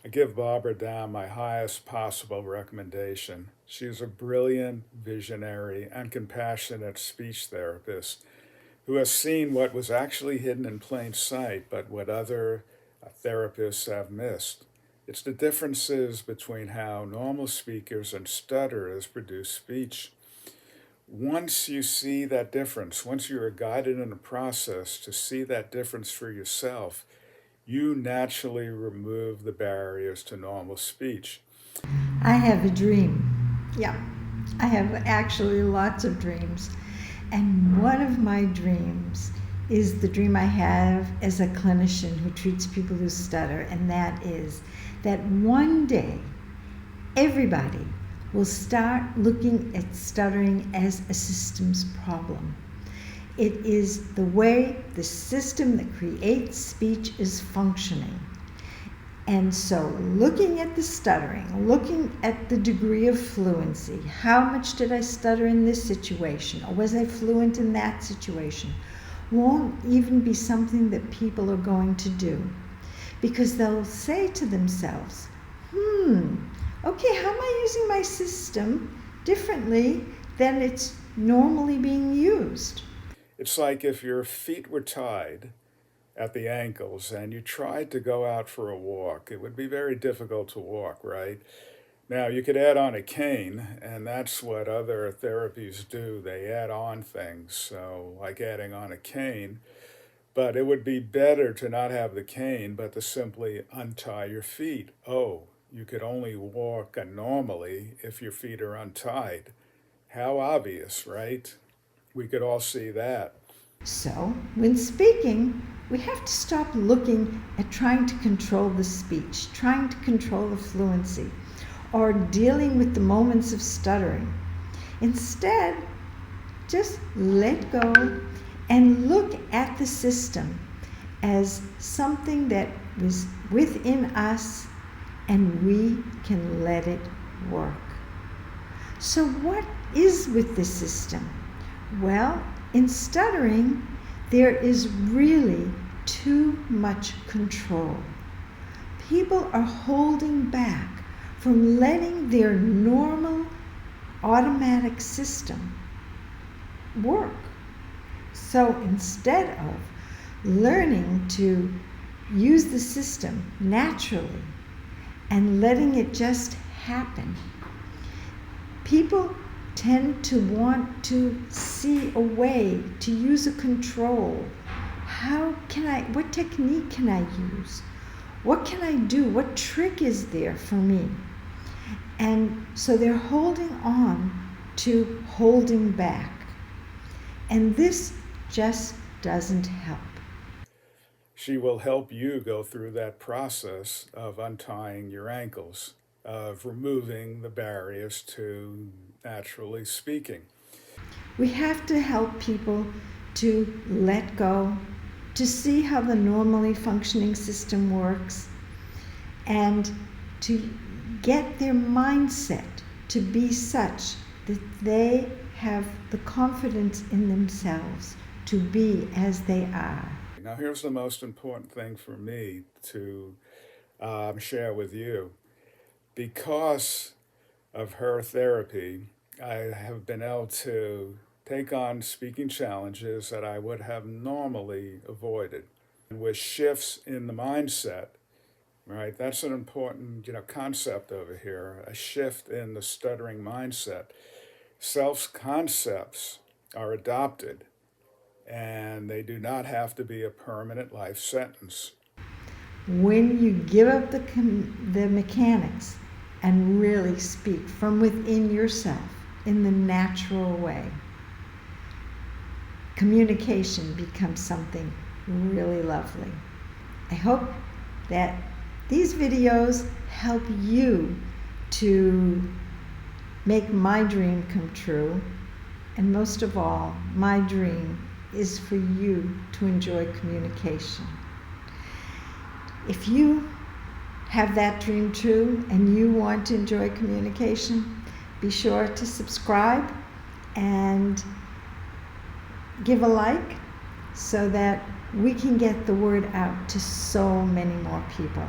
I give Barbara Dahm my highest possible recommendation. She's a brilliant, visionary, and compassionate speech therapist who has seen what was actually hidden in plain sight, but what other therapists have missed. It's the differences between how normal speakers and stutterers produce speech. Once you see that difference, once you are guided in the process to see that difference for yourself, you naturally remove the barriers to normal speech. I have a dream. Yeah, I have actually lots of dreams. And one of my dreams is the dream I have as a clinician who treats people who stutter, and that is that one day everybody will start looking at stuttering as a systems problem. It is the way the system that creates speech is functioning. And so, looking at the stuttering, looking at the degree of fluency, how much did I stutter in this situation, or was I fluent in that situation, won't even be something that people are going to do. Because they'll say to themselves, okay, how am I using my system differently than it's normally being used? It's like if your feet were tied at the ankles and you tried to go out for a walk, it would be very difficult to walk, right? Now, you could add on a cane, and that's what other therapies do. They add on things, so like adding on a cane. But it would be better to not have the cane, but to simply untie your feet. Oh, you could only walk normally if your feet are untied. How obvious, right? We could all see that. So, when speaking, we have to stop looking at trying to control the speech, trying to control the fluency, or dealing with the moments of stuttering. Instead, just let go and look at the system as something that was within us and we can let it work. So, what is with the system? Well, in stuttering, there is really too much control. People are holding back from letting their normal automatic system work. So instead of learning to use the system naturally and letting it just happen, people tend to want to see a way to use a control. What technique can I use? What can I do? What trick is there for me? And so they're holding on to holding back. And this just doesn't help. She will help you go through that process of untying your ankles, of removing the barriers to naturally speaking. We have to help people to let go, to see how the normally functioning system works, and to get their mindset to be such that they have the confidence in themselves to be as they are. Now, here's the most important thing for me to share with you. Because of her therapy, I have been able to take on speaking challenges that I would have normally avoided. And with shifts in the mindset, right? That's an important, concept over here, a shift in the stuttering mindset. Self-concepts are adopted and they do not have to be a permanent life sentence. When you give up the mechanics and really speak from within yourself in the natural way, communication becomes something really lovely. I hope that these videos help you to make my dream come true. And most of all, my dream is for you to enjoy communication. If you have that dream true and you want to enjoy communication, be sure to subscribe and give a like so that we can get the word out to so many more people.